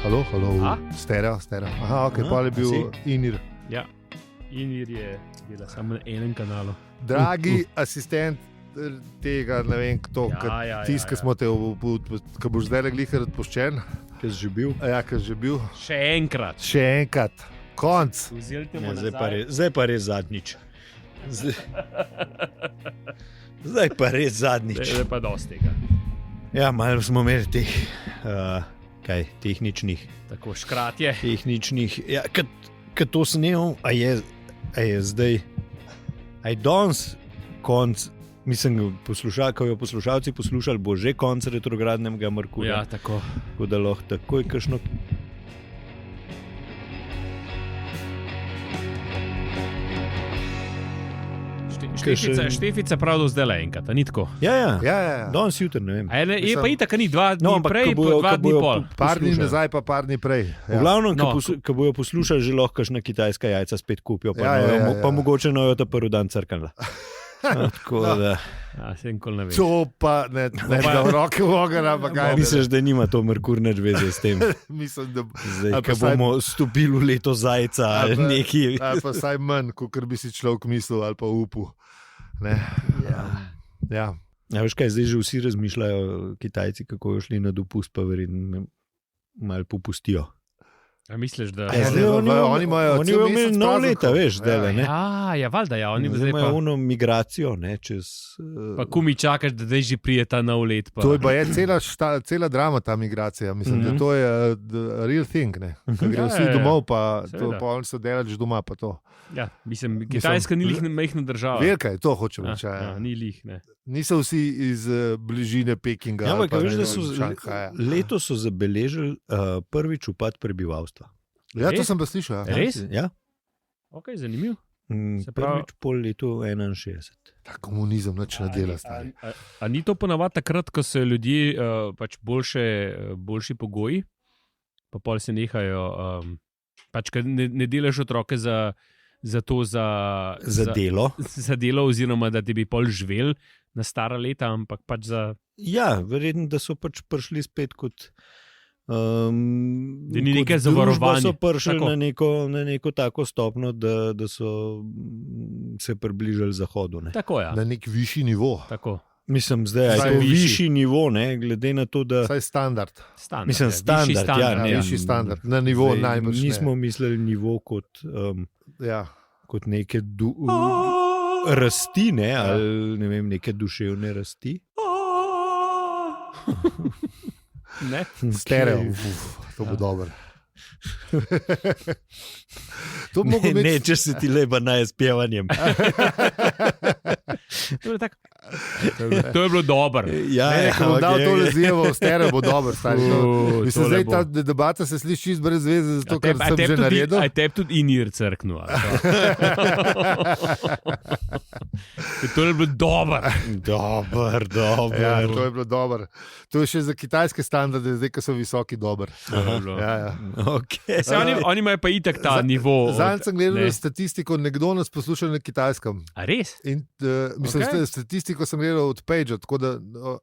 Halo, stereo. Aha, ok, pa je bil Inir. Ja, Inir je bila samo na enem kanalu. Dragi asistent tega, ne vem kdo, ki smo te, ki boš zdaj glihar odpuščen. Ki si že bil. Ja, ki si že bil. Še enkrat. Konc. Ja, zdaj pa res zadnjič. Zdaj pa res zadnjič. Zdaj pa dosti tega. Ja, malo smo imeli teh tehničnih. Tako škratje. Tehničnih. Ja, kad to snemal, a je zdaj, a je danes konc, mislim, ko jo poslušalci poslušali, bo že konc retrogradnega Merkurja. Ja, tako. Tako da lahko takoj kakšno... Štefica prav do zdaj le enkrat, ni tako? Ja. Ja. Danes jutri, ne vem. Je pa itak, ni 2 dni prej, pa 2 dni pol. Par dni nazaj, pa par dni prej. Ja. V glavnem, ko bojo poslušali, že lahko kakšna kitajska jajca spet kupijo, pa mogoče nojo ta prvi dan crknila. Tako da... ne to pa ne da v roke v ogen, ampak kaj. Misliš, da nima to Merkur nič veze s tem? Mislim, da... Zdaj, ko bomo stopili v leto zajca ali nekaj. Ali pa saj manj, kot bi si človek mislil ali pa upal. Ja. Ja, veš kaj, zdaj že vsi razmišljajo, Kitajci, kako jo šli na dopust, pa verjetno malo popustijo. A misliš, da... Oni imajo nov leta, veš, zdaj, ne? Ja, valjda, ja. Oni zdaj imajo ono migracijo, ne, čez... Pa kumi čakaš, da zdaj že prije ta nov let. Pa. To je cela drama, ta migracija. Mislim, da to je real thing, ne. Ko grejo vsi domov, pa oni so delali doma, pa to. Ja, mislim, Kitajska ni lih majhna država. Velika je, to hočem reči. Ni lih, ne. Niso vsi iz bližine Pekinga. Ja, ampak veš, da letos so zabeležili prvič upad prebivalstva. Ja, to sem pa slišal. Res? Ja. Ok, zanimiv. Prvič pol letu 61. Ta komunizem nič ne dela. A ni to ponavadi takrat, ko so ljudje pač boljši pogoji, pa pol se nehajo, pač ne delaš otroke za delo. Za delo, oziroma da ti bi pol živel na stara leta, ampak pač za... Ja, verjetno, da so pač prišli spet kot... da ni nekaj zavarovanja. So prišli na neko tako stopno, da so se približali zahodu. Ne? Tako, ja. Na nek višji nivo. Tako. Mislim, zdaj je to višji nivo, ne, glede na to, da... Saj standard. Mislim, standard, ja. Višji standard, na nivo najbolj. Nismo mislili nivo kot neke rasti, ne, ali ne vem, neke duševne rasti. Ne? Stereo, to bo dobro. Ne, če se ti leba naj s pjevanjem. To je bilo dobro. Ja, ko bom dal to lezijevo, stereo bo dobro. Mislim, zdaj ta debata se sliši čist brez veze, zato ker sem že naredil. A tebi tudi Inir crknil. To je bilo dobro. Dobro. Ja, to je bilo dobro. To je še za kitajske standarde, zdaj, ko so visoki dober. Ja. Okay. Oni imajo pa itak ta nivo. Zanj sem gledal statistiko, nekdo nas posluša na kitajskem. A res? In statistiko sem gledal od Page, tako da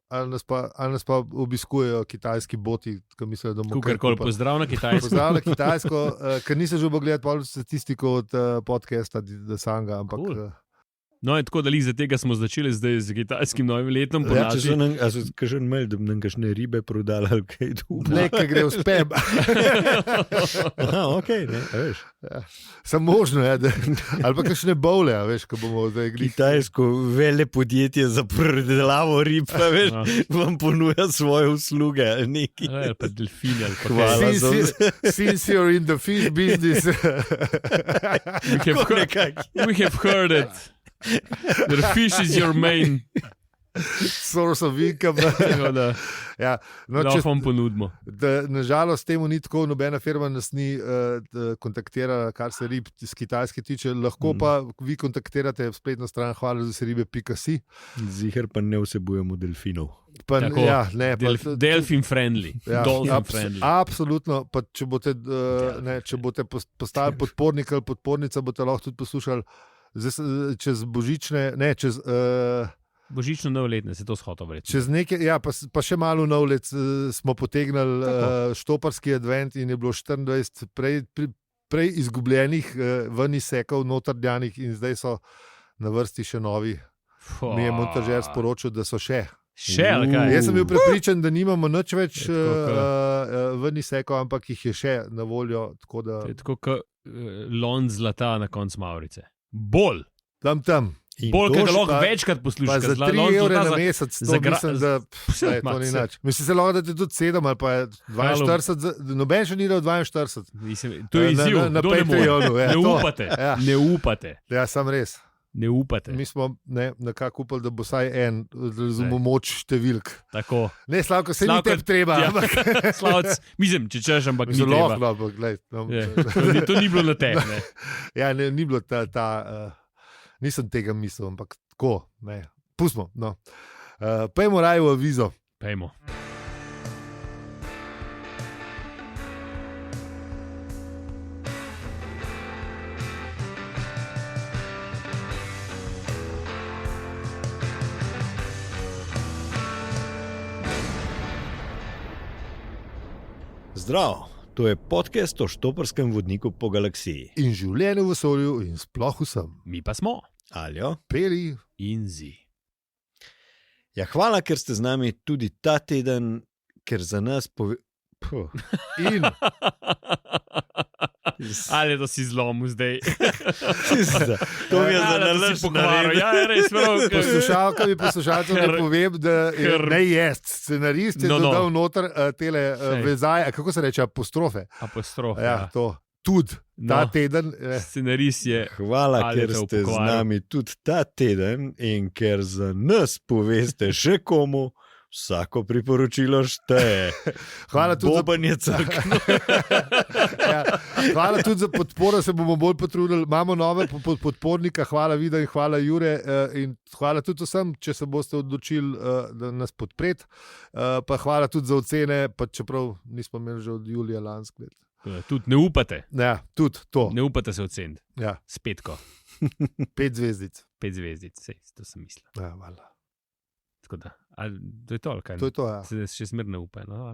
ali nas pa obiskujejo kitajski boti, ki mislijo, da bomo kakorkoli pozdrav na kitajsko. Pozdrav na kitajsko, ker nisem že gledal statistiko od podcasta Dasanga, ampak... Cool. No, in tako da za tega smo začeli zdaj z kitajskim novim letom. Ja, če so nam kažen mail, da bi nam kakšne ribe prodali ali kaj drugo. Nekaj gre v spam. Aha, okej, ne, veš. Ja. Sam možno je, ali pa kakšne bowle, veš, ko bomo zdaj glih. Kitajsko vele podjetje za predelavo rib, veš, vam ponuja svoje usluge ali neki. Ali pa delfini ali pa hvala. Since you're in the fish business. We have heard it. The fish is your main source of income. Ja, no, če vam ponudimo. Nažalost, temu ni tako, nobena firma nas ni kontaktirala, kar se rib z Kitajske tiče. Lahko pa vi kontaktirate spletno stran hvala za se ribe.si. Ziher pa ne vsebujemo delfinov. Delfin friendly. Ja, absolutno. Pa če boste postali podpornik ali podpornica, boste lahko tudi poslušali čez božične, Božično novoletne, se to shoto verjetno. Čez nekaj, ja, pa še malo nov let smo potegnili štoparski advent in je bilo 24 prej izgubljenih ven izsekov, notrnjanih in zdaj so na vrsti še novi. Mi je montažer sporočil, da so še. Še, ali kaj? Jaz sem bil prepričan, da nimamo nič več ven izsekov, ampak jih je še na voljo. Tako da... To je tako kot lon zlata na koncu Mavrice. Bolj. Tam. Bolj, ker ga lahko večkrat poslušaš. Za 3 evre na mesec, to mislim, da to ni nič. Mislim, se lahko, da ti tudi 7 ali pa 42, noben še ni dal 42. To je izziv, na Patreonu. Ne upate, ne upate. Ja, sam res. Ne upate. Mi smo nekako upali, da bo vsaj en, razumemo moč številk. Tako. Ne, Slavko, se ni tebi treba. Ja. Slavc, mislim, če češ, ampak ni treba. Zelo, ampak glej. To ni bilo na te. Ja, ni bilo nisem tega mislil, ampak tako, ne. Pustimo, no. Pejmo raje v avizo. Pejmo. Zdravo, to je podcast o štoparskem vodniku po galaksiji. In življenju v vesolju in sploh vsem. Mi pa smo. Aljo. Peli. In zi. Ja, hvala, ker ste z nami tudi ta teden, ker za nas In ali to si zlomil zdaj? To mi je za nalaž pokvaril. Ja, res, poslušalkam in poslušalcem ne povem, da ne jest. Scenarist je dodal noter tele vezaje, kako se reče, apostrofe. Apostrofe, ja. To. Tudi ta teden. Scenarist je. Hvala, ker ste z nami tudi ta teden in ker za nas poveste še komu, vsako priporočilo šteje. Hvala tudi Bobanje crkno. Ja, hvala tudi za podporo, se bomo bolj potrudili. Imamo nove podpornika, hvala Vida in hvala Jure in hvala tudi vsem, če se boste odločili, da nas podpreti. Pa hvala tudi za ocene, pa čeprav nismo imeli že od julija lansko let. Tudi ne upate. Ja, tudi to. Ne upate se oceniti. Ja. S 5. 5 zvezdic. 5 zvezdic, sej, to sem mislil. Ja, hvala. Tako da, to je to, ali kaj? To je to, ja. Se še smer ne upa. No,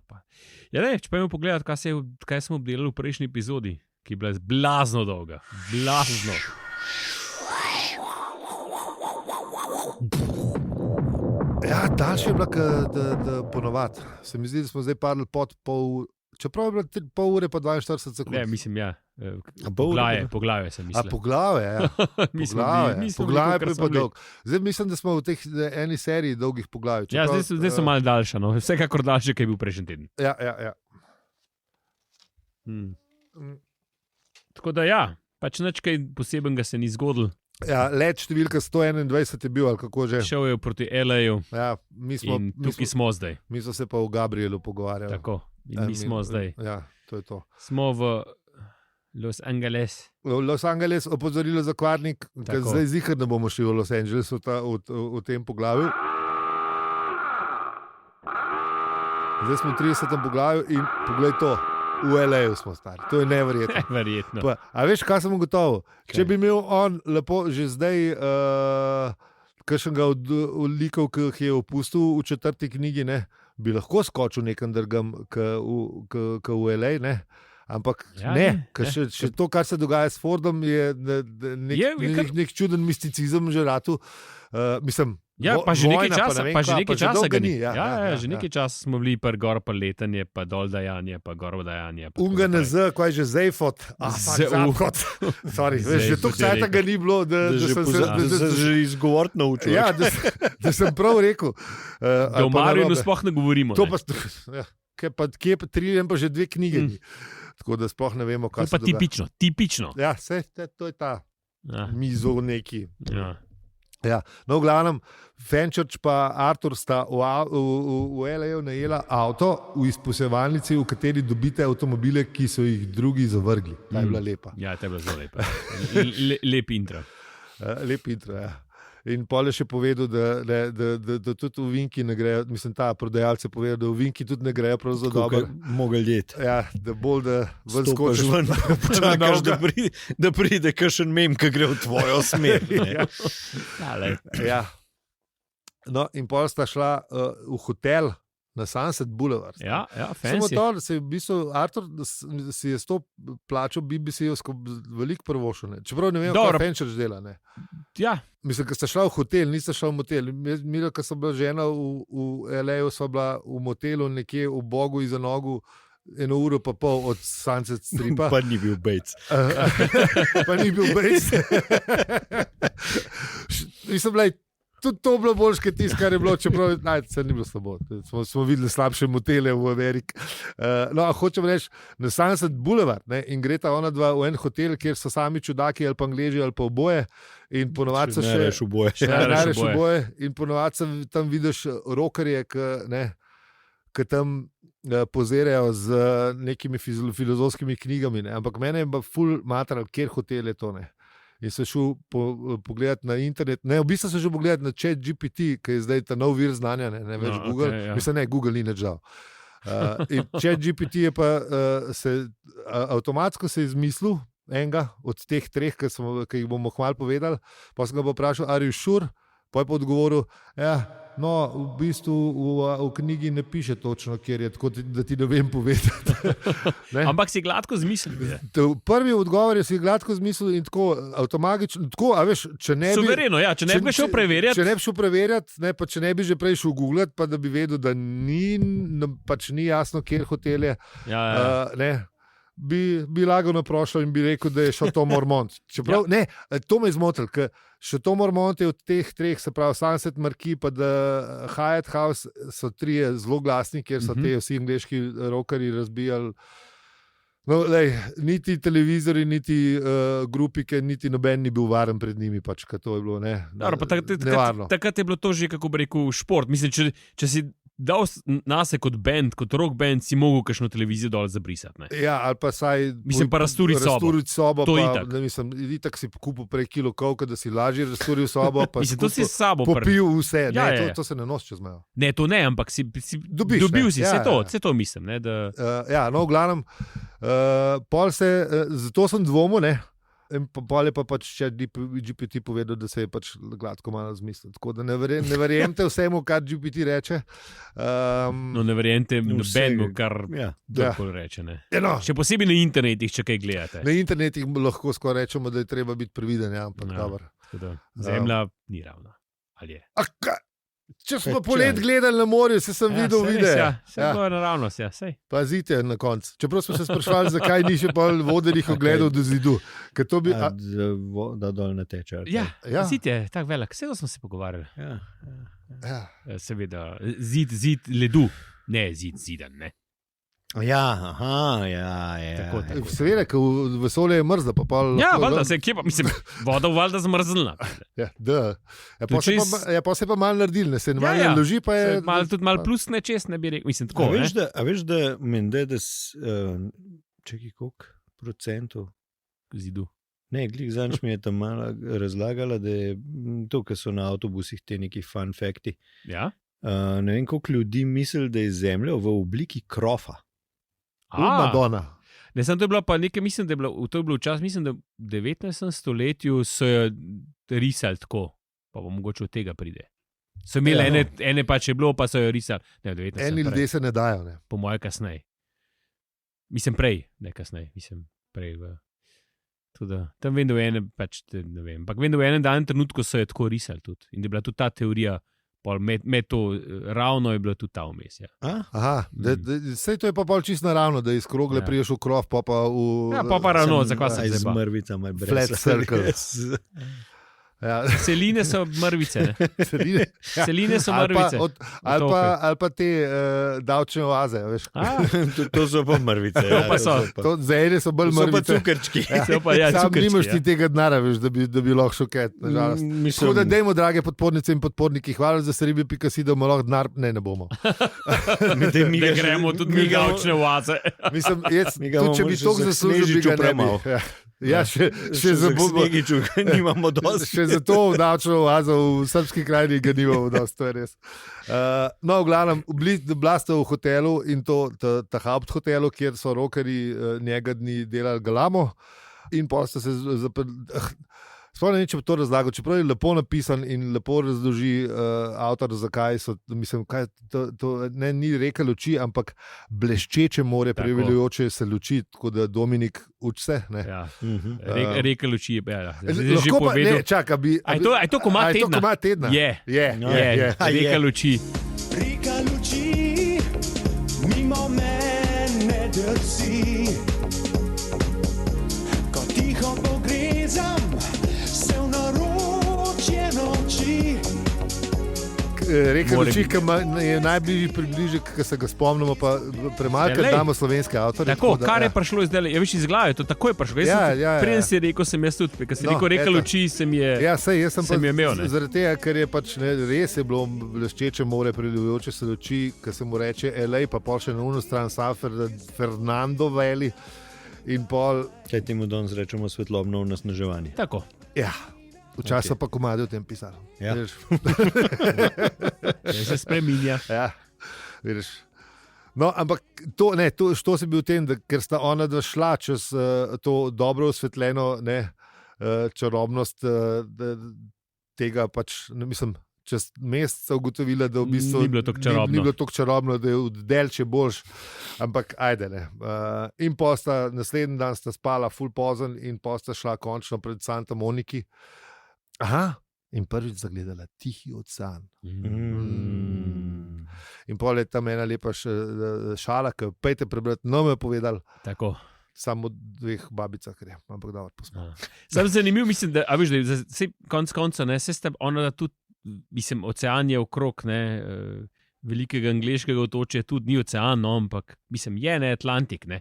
ja, ne, če pa imamo pogledati, kaj smo obdelali v prejšnji epizodi, ki je bila blazno dolga. Blazno. Ja, daljša je bila, da ponovadi. Se mi zdi, da smo zdaj padli pod pol, čeprav je bila pol ure pa 42 sekund. Ne, mislim, ja. Poglavje sem mislil. Poglavje, ja. Poglavje pa je pa dolg. Zdaj mislim, da smo v tej eni seriji dolgih poglavij. Ja, zdaj so malo daljša, no. Vsekakor daljše, kaj je bil prejšnji teden. Ja. Tako da ja, pač nič kaj posebenega se ni zgodilo. Ja, let številka 121 je bil, ali kako že. Šel je proti LA-ju. Ja, tukaj smo zdaj. Mi smo se pa v Gabrielu pogovarjali. Tako, in mi smo zdaj. Ja, to je to. Smo v Los Angeles. V Los Angeles opozorilo za kvarnik, ker zdaj zihar ne bomo šli v Los Angeles v tem poglavju. Zdaj smo v 30. poglavju in poglej to. V LA-ju smo stari. To je neverjetno. Verjetno. A veš, kaj sem ugotovil? Če bi imel on lepo že zdaj kakšnega od likov, ki jih je opustil v 4. knjigi, ne, bi lahko skočil nekam drugam k v LA, ne? Ampak ja, ne, še to, kar se dogaja s Fordom, je nek čuden misticizem že ratu. Mislim, ja, pa že nekaj časa, že nekaj časa smo bili pa gor, pa letanje, pa dol dajanje, pa gor dajanje. UNGNZ, kaj je že Zejfot? Sorry, že toliko časa ga ni bilo, da sem že izgovoriti naučil. Ja, da sem prav rekel. Da o Marjanu sploh ne govorimo. To pa, kje pa 3 pa že 2 knjige. Tako da sploh ne vemo, kaj se dogaja. To je pa tipično. Ja, to je ta mizo neki. Ja. No, v glavnem, Fenchurch pa Arthur sta v LA-ju najela avto v izposojevalnici, v kateri dobite avtomobile, ki so jih drugi zavrgli. Ta je bila lepa. Ja, ta je bila zelo lepa. Lep intro. Lep intro, ja. In pol je še povedal, da tudi v Vinki ne grejo, mislim, ta prodajalce povedal, da v Vinki tudi ne grejo prav zelo dobro. Mogel jeti. Ja, da bolj, da skočiš ven, počakaš, da pride kakšen mem, ki gre v tvojo smer. Ja. No, in pol sta šla v hotel na Sunset Boulevard. Ja, Samo fancy. to, da se je v bistvu Artur si je s to plačo BBC-ovsko veliko prvošel. Čeprav ne vem, Dobro. kaj Fenčer dela. Ne. Ja, Mislim, da sta šla v hotel, nista šla v motel. Mi, ko sem bila žena v LA-ju, sva bila v motelu nekje v Bogu iza nogu 1 uro pa pol od Sunset Stripa. Pa ni bil Bates. Pa ni bil Bates. Mislim, da je tudi to bilo boljše, kot tisto, kar je bilo, čeprav se ni bilo slabo. Smo videli slabše motele v Ameriki. No, hočem reči, na Sunset Boulevard, ne, in greta ona dva v en hotel, kjer so sami čudaki ali pa Angleži ali pa oboje. In ponovadi so še reš oboje. najreš oboje. In ponovadi tam vidiš rokerje, ki tam pozirajo z nekimi filozofskimi knjigami. Ne. Ampak mene je pa ful matral, kjer hotel je to. Ne. In sem šel pogledati na internet. Ne, v bistvu sem šel pogledati na ChatGPT, ki je zdaj ta nov vir znanja, ne več No, Google. okej, ja. Mislim, ne, Google ni nič žal. In ChatGPT je pa avtomatsko se izmislil enega od teh 3, ki jih bomo hmal povedali. Pa sem ga pa vprašal, are you sure? Pa je pa odgovoril, ja, no, v bistvu v knjigi ne piše točno, kjer je, tako da ti ne vem povedati. Ne? ampak si gladko zmislil. Prvi odgovor je si gladko zmislil in tako avtomatično. Tako, a veš, če ne bi. Suvereno, ja, če ne bi šel preverjati. Če ne bi šel preverjati, ne, pa če ne bi že prej šel googlati, pa da bi vedel, da pač ni jasno, kjer hotel je. Ja. Ne, bi lago naprošal in bi rekel, da je Chateau Marmont. Čeprav, ne, to me je zmotil, ker Chateau Marmont je od teh 3, se pravi Sunset Marquis pa Hyatt House, so 3 zelo glasni, kjer so te vsi angleški rokerji razbijali. No, lej, niti televizori, niti grupike, niti noben ni bil varen pred njimi. Pač, to je bilo Dobro, pa nevarno. takrat je bilo to že, kako bi rekel, šport. Mislim, če si dal nase kot band, kot rock band, si mogel kakšno televizijo dol zabrisati. Ne? Ja, ali pa saj Mislim, pa razturiti sobo. sobo To pa, itak. ne, mislim, itak si kupil prej kilo kovka, da si lažje razturil sobo. Pa Mislim, to si s sabo popil vse. Ja, Ne, ja, ja. to se ne nosi čez mejo. Ne, to ne, ampak si Dobiš, dobil ne. si, Ja, vse to mislim. Ne, da... Ja, no, v glavnem, pol se, zato sem dvomil, ne. In pol je pa pač GPT povedal, da se je pač gladko malo zmislil. Tako da ne verjemite vsemu, kar GPT reče. No, ne verjemite nobenemu, kar Ja. kdorkoli reče. Ne. No, Še posebej na internetih, če kaj gledate. na internetu lahko skoraj rečemo, da je treba biti previden. Ja, ampak Ja. dobro. Tako da Zemlja ni ravna. Ali je? Če smo polet gledali na morju, sem videl videe. Vse je naravnost, ja, sej. Pazite na koncu. Čeprav smo se sprašvali, zakaj ni še pol vodenih ogledov do zidu. Ker to bi, Da dol ne teče. Ja, Ja. zid je tako velik, vse smo se pogovarjali. ja. Seveda, zid ledu, ne zid zidan. Ne. Ja, aha, ja. Tako, tako. Seveda, ker v vesolju je mrzlo. Ja, valjda se kje pa, mislim, voda v valjda zmrznila. Ja, da. Pa Tudi se pa malo naredili, se ne Ja, malo ja. loži, pa je. Tudi malo plus nečest, ne bi rekel. Mislim, A tako, veš, ne? da mende, da čekaj, koliko procentov? Zidu. Ne, glih zanč mi je tam malo razlagala, da je to, kar so na avtobusih te neki fun fakti. Ja? Ne vem, koliko ljudi misli, da je Zemlja v obliki krofa. Madonna. Ne, sem to je bila pa nekaj, mislim, da je bilo, to je bilo včasih, mislim, da v 19. stoletju so jo risali tako, pa bo mogoče od tega pride. So imeli Ja. ene pač je bilo, pa so jo risali. Ne, v 19. Eni prej. ljudje se ne dajo. Ne. Po mojem, kasneje. Mislim, prej, ne kasneje, mislim, prej. Tam vem, da v enem, pač, ne vem, ampak vem, da v enem danem trenutku so jo tako risali tudi. In da je bila tudi ta teorija, med to ravno je bila tudi ta vmes. Ja. Aha, sej to je pa pol čisto naravno, da iz krogle Ja. priješ v krov, pa v. Ja, pa ravno, zakaj se Aj z zdaj? mrvicami brez. Flat circle. Ja. Seline so mrvice, ne? Seline. Ja. Seline so Ali pa, mrvice. ali pa te davčne oaze. Veš. To so pa mrvice. Ja, pa so. To, za ene so bolj To so pa mrvice. cukrčki. So pa, ja, Sam cukrčki, nimaš ja. ti tega denarja, veš, da bi lahko šoket. Tako da dejmo, drage podpornice in podporniki, hvala za seribi.si, da bomo lahko denar, ne bomo. Da gremo tudi mi davčne oaze. Mislim, jaz, Mi ga tudi če bomo bi še to za zaslužil, bi Snežiču ga ne bi. premalo. Ja, še za bobo. Snegiču nimamo dosti. Še za to davčno oazo v srpski krajini ga nimamo dosti, to je res. No, v glavnem, bila sta v hotelu in to ta Haupt hotelu, kjer so rokerji njega dni delali galamo in pa sta se Sploh ne vem, če bi to razlagal, čeprav je lepo napisan in lepo razloži avtor, zakaj so, mislim, kaj to ne, ni reka luči, ampak bleščeče more, Tako. preveljujoče se luči, tako da Dominik uči se. Ne? Ja. Mhm. Reke luči je, ja. Zdaj že Lahko pa, povedal. ne, čak, A je to komad tedna? komad tedna? Je. No, Je, A je. reka luči. Reka luči, mimo mene drsi. Ko tiho pogrezam, se v naročje noči. Reka More luči, biti. ki je najbližji približek, ki se ga spomnimo, pa premalo, ker Glej. damo slovenske avtorje. Tako, da, kar je ja. prišlo zdaj, je več iz glave, to takoj je prišlo. Preden si rekel, sem jaz tudi, ker si No, rekel, reka eto. luči, sem je. Ja, sej, jaz sem sem jo imel, ne. zaradi tega, ker je pač ne, res je bilo bleščeče more, prelivajoče se luči, ki se mu reče LA, pa pol še na unu stran San Fernando Valley in pol, Kaj temu danes rečemo svetlobno onesnaževanje? Tako. ja, včasih pa komadi o tem pisali. Ja. Vidiš, Se spreminja. ja, vidiš. No, ampak to se bi v tem, da, ker sta ona dva šla čez to dobro osvetljeno čarobnost tega pač, ne, mislim, čez mesec ugotovila, da v bistvu Ni bilo toliko čarobno. Ni bilo toliko čarobno, da je oddelče boljš, ampak ajde ne. In pa sta naslednji dan sta spala full pozen in pa sta šla končno pred Santa Moniki. Aha, in prvič zagledala Tihi ocean. Mm. In pol je tam ena lepa šala, ki pejte prebrati, no me je povedal, Tako. samo o dveh babicah, ker je, ampak dobro posmal. Sam zanimiv, mislim, da, a veš, da je vse konc konca, ne, se sta ona da tudi, mislim, ocean je okrog, ne, velikega angleškega otočja tudi ni ocean, no, ampak mislim, je ne Atlantik, ne.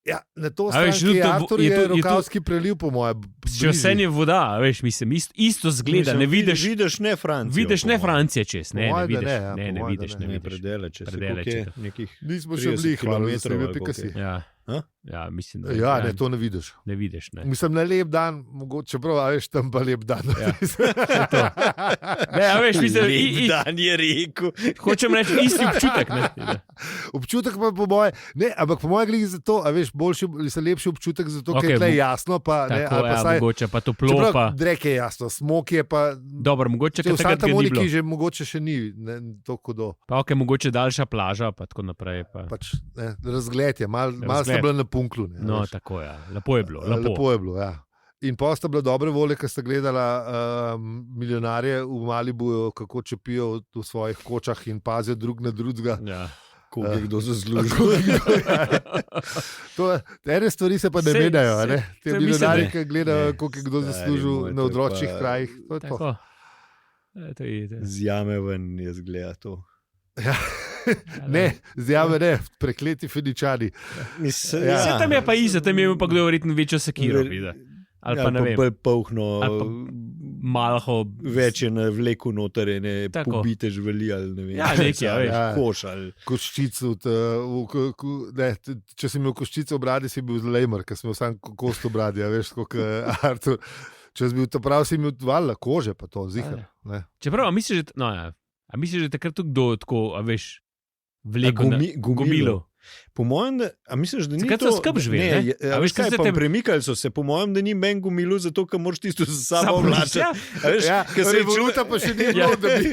Ja, na to A veš, stran, ki je tudi to- Artur, je je to- Rokavski preliv, po moje. Če vse je voda, a veš, mislim, isto zgleda, Mislim, ne vidiš, vidiš ne Francijo. vidiš po ne mojem. Francije čez, ne, Po ne moje, da vidiš, ne, ja, ne, po ne moje, da vidiš, ne. ne Ne, vidiš. predele, če se Predaleč je to. nekih. Nismo še 30 bili, hvala, kilometrov mislim, ali pika koliko si. je. Ja. A? Ja, mislim, da Ja, ne, to ne vidiš. ne vidiš, ne. Mislim, na lep dan, mogoče čeprav, a veš, tam pa lep dan. Ja. Ne, a veš, mislim, Lep dan je rekel. hočem reči isti občutek, ne. Občutek pa po moje, ne, ampak po moje glede zato, a veš, boljši, lepši občutek zato, ker Okej, je tle jasno, pa ne, Tako, ali pa ja, saj, mogoče pa toplo, čeprav pa. drek je jasno, smok je pa, Dobro, mogoče če v takrat Santa ga ni Moniki bilo. že mogoče še ni, ne, toliko do, Pa ok, mogoče daljša plaža, pa tako naprej. Pa. pač, ne, razgled je, malo Razgled. sta bila na punklu. Ne, No, veš. tako je. Ja. Lepo je bilo. Lepo je bilo, ja. In pa sta bila dobre volje, ker sta gledala milijonarje v Malibuju, kako čepijo v svojih kočah in pazijo drug na drugega. Ja. Koliko je kdo zaslužil. Ene stvari se pa ne Sej, menjajo. a Ne? sej, Te sej milijonarji, mislim, ki gledajo, ne. koliko je kdo Stari zaslužil moj, na to je odročnih pa- krajih. To je to. Tako. To je. Zjame ven je zgleda to. Ne, zjame ne, prekleti Feničani. Mislim, Ja. Vse tam je pa isto, tam je imel pa kdo verjetno večjo sekiro. Ver- vidi. Ali pa ne vem, bolj polhno, ali pa malho. več je na vleku noter, ne Tako. pobite živali ali ne vem. Ja, nekaj, a veš. Ja. Koš ali. Koščico, če si imel koščico v bradi, si bil zlejmer, ker si imel sam kost v bradi, a veš, kot Artur. Če si bil to prav, si imel valjda kože, pa to zihar. Ne. Čeprav, a misliš, že, no, ja. A misliš, že takrat tudi kdo tako, a veš, vleko na gomilo. Po mojem, a misliš, da ni Takrat to... so skrb živeli, ne? je- A A veš, veš kaj, zdaj pa te- premikali so se, po mojem, da ni men gomilo, zato ker moraš tisto za sabo Samo vlačiti. ja. A veš, Ja, ker se je revoluta pa še ni Ja. bilo, da bi.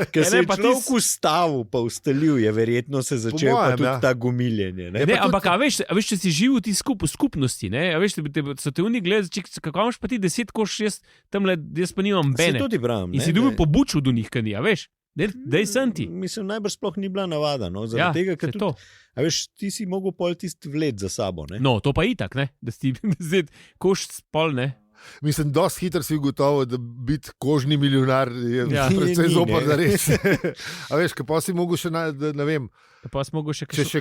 Ker Ja, se ne, je pa človek ti ustavil, pa ustalil, je verjetno se začel pa mojem, tudi ja. ta gomiljenje. Ne? Ne, pa ampak tudi- a veš, če si živel ti v skupnosti, ne, a veš, so te oni gledali, kako imaš pa ti 10 koš, jaz tam le, jaz pa nimam Se bene. tudi pravim. In si dobil pobučil do njih, kaj ni, a veš, dej sem ti. Mislim, najbrž sploh ni bila navada. No? Ja, Zaradi tega, ker saj tudi, to. a veš, ti si mogel pol tisti vlet za sabo. Ne? No, to pa itak, ne, da si zdaj koš spol, ne. Mislim, dosti hitro si ugotovil, da biti kožni milijonar je Ja. precej Ni, zoper, ne. da res. A veš, kaj pa si mogel še, ne vem, Pa si mogel še če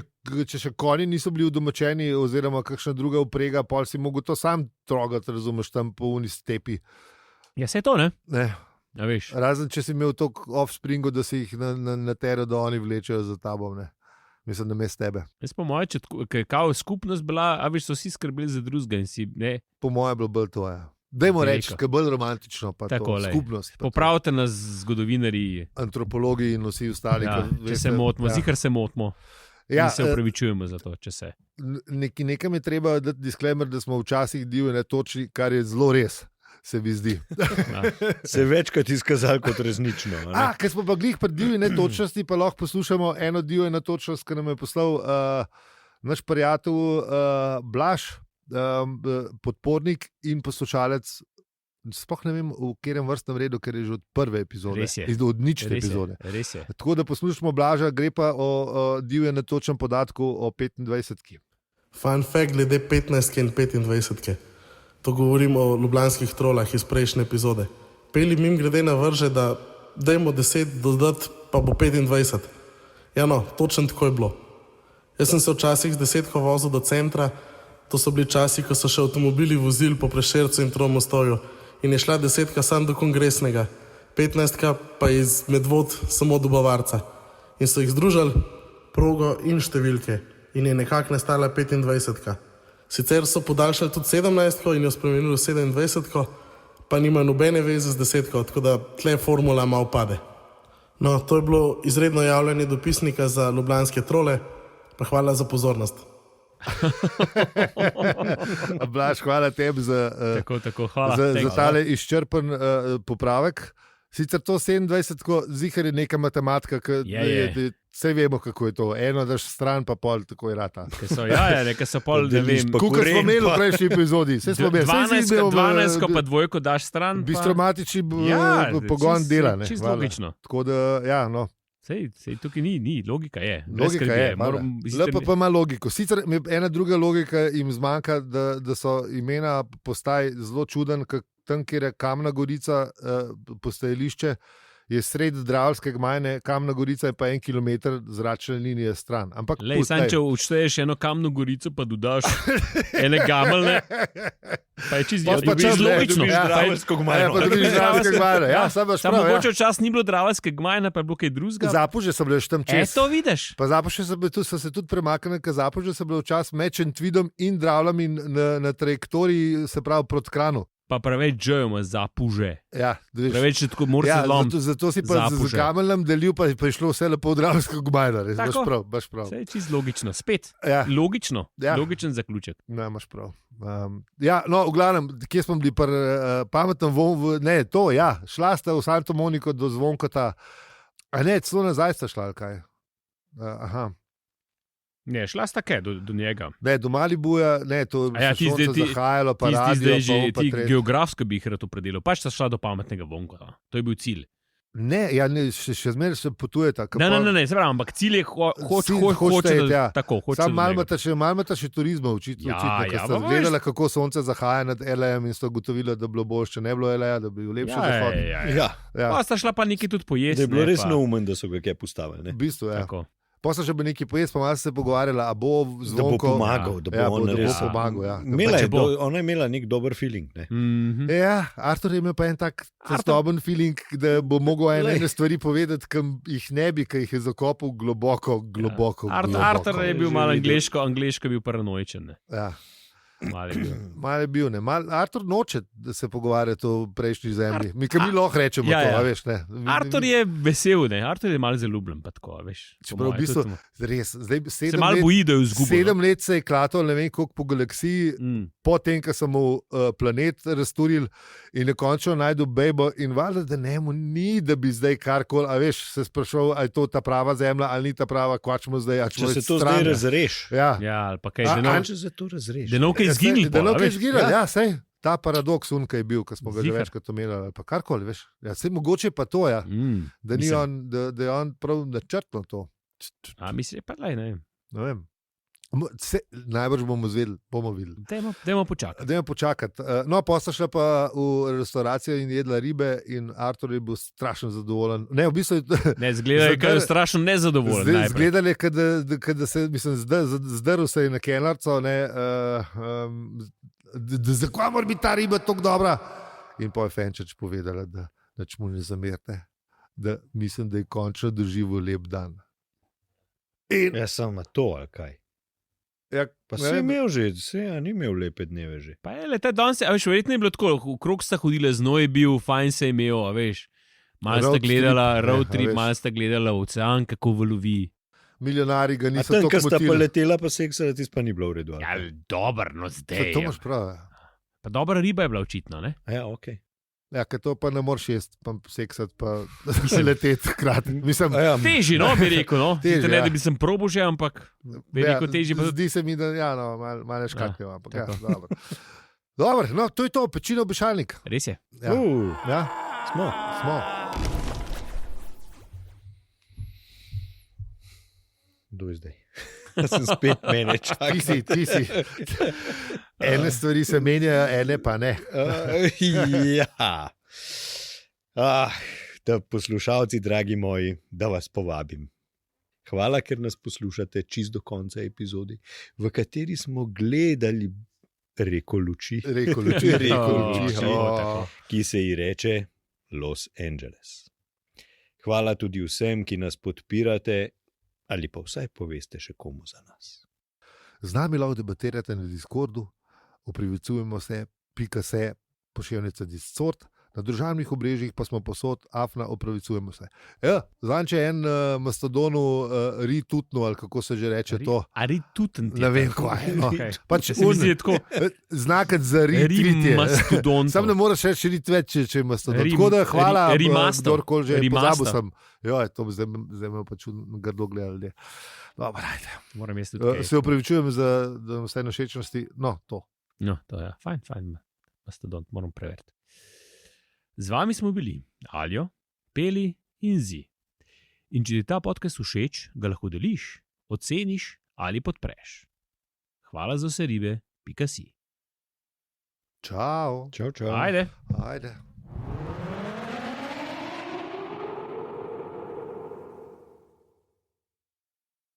še konji niso bili udomačeni oziroma kakšna druga uprega, pol si mogel to sam trogati, razumeš, tam po uni stepi. Ja, se to, ne, Ne. a veš. Razen, če si imel to offspringo, da si jih na tero, da oni vlečejo za tabo, ne. Mislim, da me s tebe. Jaz po mojem, ker je kao skupnost bila, a veš, so vsi skrbeli za drugega in si, ne, Po mojem je bilo bolj to, ja. Dajmo Bi reči, rekel. kaj je bolj romantično, pa Tako, to lej. skupnost. pa to. popravite nas zgodovinarji, Antropologi in vsi ostali. ja, ker če veste, se motimo, ja. zikar se motimo. Ja, In se upravičujemo za to, če se. nekam je treba dati disclaimer, da smo včasih divji, ne točni, kar je zelo res. se mi zdi. Se je večkrat izkazalo kot resnično. a ne? Ker smo pa glih pri divji netočnosti, pa lahko poslušamo eno divjo netočnost, ki nam je poslal naš prijatelj Blaž, podpornik in poslušalec. Sploh ne vem, v katerem vrstnem redu, ker je že od prve epizode. Res je. Od nične epizode. Res je. Tako da poslušamo Blaža, gre pa o divjem netočnem podatku o 25. Fun fact glede 15 in 25. To govorimo o ljubljanskih trolah iz prejšnje epizode. Peli mim grede na vrže, da dajmo 10 dodati, pa bo 25. Ja no, točno tako je bilo. Jaz sem se včasih z 10 vozil do centra, to so bili časi, ko so še avtomobili vozili po Prešercu in Tromostoju in je šla 10 sam do Kongresnega, 15 pa iz Medvod samo do Bavarca. In so jih združili progo in številke in je nekako nastala 25. Sicer so podaljšali tudi 17 in jo spremenili v 27, pa nima nobene veze z 10, tako da tle formula malo pade. No, to je bilo izredno javljanje dopisnika za ljubljanske trole, pa hvala za pozornost. Blaž, hvala tebi za, Tako, hvala. za tale izčrpen popravek. Sicer to 27, zihar je neka matematika, vse vemo, kako je to. Eno daš stran, pa pol, tako je rata. Nekaj so pol, ne vem. Kukor smo imeli v prejšnji epizodi. 12 pa dvojko daš stran. Bistromatični pogon dela. Ne, čisto hvala. logično. Tako da, ja, no. Sej tukaj ni, logika je. Logika je, lepo pa ima logiko. Sicer ena druga logika jim zmanjka, da so imena postaj zelo čuden, tam, kjer je Kamna Gorica postajališče, je sred Dravske gmajne, Kamna Gorica je pa 1 kilometer zračne linije stran. Ampak Lej, če odšteješ eno Kamno Gorico, pa dodaš ene gameljne, pa je čisto logično. Dravsko gmajno. Pa dobiš Dravske gmajne. Ja, sam baš prav. Mogoče včasih ni bilo Dravske gmajne, pa je bilo kaj drugega. Zapuže so bile še tam čez. To vidiš. Pa Zapuže so se tudi premaknili, ker Zapuže so bile včasih med Šentvidom in Dravljami na trajektoriji, se pravi proti Kranu. Pa preveč džojoma Zapuže. Ja, preveč tako moraš lomiti. Zato si pa z kameljem delil, pa je šlo vse lepo v Dravsko gmajno. Baš prav. Vse je čisto logično. Spet. Ja. Logično. Ja. Logičen zaključek. Ne, imaš prav. No, v glavnem, kje smo bili pri pametnem šla sta v Santo Moniko do Zvonkota. A ne, celo nazaj sta šla, ali kaj? Aha. Ne, šla sta kaj do njega. Ne, do Malibuja, ne, to je sonce zahajalo, pa radio, pa geografsko bi jih rad opredelil. Pač sta šla do pametnega Vonkota. To je bil cilj. Ne, še zmeraj se potujeta. Ne, se pravi, ampak cilj je hoče tako. Malo imata še turizma, očitno, ker sta gledala, kako sonce zahaja nad LA-jem in sta ugotovila, da bilo bolj, če ne bilo LA, da bi bil lepši zahod. Ja. Pa sta šla pa nekaj tudi pojesti. Da je bilo res neumen, da so ga kaj postavili. V bistvu, ja. Tako. Pa so še bi nekaj pojesti, pa malo se pogovarjala, a bo Zvonko pomagal, da bo on res pomagal. Ja. Ona je imela nek dober feeling. Ne? Ja, Artur je imel pa en tak testoben feeling, da bo mogel ene stvari povedati, ki jih ne bi, ki jih je zakopal globoko. Artur je bil malo angleško bil paranoičen. Ja. Mal je bil, ne. Artur noče, da se pogovarjate o prejšnji zemlji. Mi lahko rečemo to, veš, ne. Artur je vesel, ne. Artur je malo zaljubljen, pa tako, veš. Čeprav v bistvu, res, zdaj se malo boji, da je izgubil. 7 let se je klatal, ne vem koliko po galaksiji, potem, ko so mu planet razturili in je končno najdel bejbo in valjda, da njemu ni, da bi zdaj karkoli, a veš, se sprašal, ali je to ta prava zemlja, ali ni ta prava, kvačemo zdaj, a če se to zdaj razreš. Ja, ali pa kaj, če se to razreš. Izginil, ja, sej, ta paradoks unka je bil, ko smo ga že večkrat omenjali, pa karkoli, veš. Ja, sej mogoče pa to, ja, da je on prav načrtno to. A misli, pa lej, ne vem. Najbrž bomo videli. Dajmo počakati. No, pa sta šla pa v restavracijo in jedla ribe in Artur je bil strašno zadovoljen. Ne, v bistvu ne, zgleda je, da je strašno nezadovoljen. Zgleda je, da se, mislim, zdrl se je na kelnarco, ne, zakaj mora biti ta riba tako dobra? In pa je Fenčič povedala, da mu ne zamerite, da mislim, da je končno doživel lep dan. Ja, samo to, ali kaj? Ja, pa si imel že, ni imel lepe dneve že. Pa je, te danes, a veš, verjetno je bilo tako, okrog sta hodila, znoj je bil, fajn se je imel, a veš. Malo sta gledala road trip, malo sta gledala ocean, kako valovi. Milijonari ga niso tako motili. A tam, ko sta pa letela pa seksala, tis pa ni bilo v redu. Ja, dobro, no zdaj. To imaš prav. Pa dobra riba je bila očitno, ne? Ja, ok. Ja, ker to pa ne moreš jesti, pa seksati, pa leteti hkrati. Mislim, Ja, Teži, no, bi rekel. No. Težje, Ne, ja. da bi sem probil že, ampak veliko težje. Pa... Zdi se mi, da ja, no, malo škakljivo. Ampak ja, tako. dobro. Dobro, no, to je to, pečino obešalnik. Res je. Ja, ja, smo. smo. Kdo je zdaj? Sem spet mene čakal. Ti si. Ene stvari se menjajo, ene pa ne. Ja. Da poslušalci, dragi moji, da vas povabim. Hvala, ker nas poslušate čist do konca epizode, v kateri smo gledali reko luči, Reko luči, ki se ji reče Los Angeles. Hvala tudi vsem, ki nas podpirate ali pa vsaj poveste še komu za nas. Z nami lahko debatirate na Discordu, opravičujemo se, pošiljnica Discord, na družabnih obrežjih pa smo posod, afna, opravičujemo se. Ja, zanče en Mastodonu ritutno, ali kako se že reče to. Rituten. Ne vem, kaj je. No. Okay. Pač Se mi zdi tako. Znakat za ritvitje. Mastodon. Sam ne moreš reči ritvet, če ima stodon. Rim- Tako da hvala, Rimasto. kdorkoli že, Rimasto. pozabil sem. Jo, to bi zdaj me pač grdo gledali. Dobro, ajde. Moram jaz tudi. Se upravičujem za vse našečnosti. No, to. No, to je fajn. Mastodon, moram preveriti. Z vami smo bili Aljo, Peli in Zi. In če ti ta podcast všeč, ga lahko deliš, oceniš ali podpreš. Hvala za vse ribe, pika si. Čau. Čau, čau. Ajde. Ajde.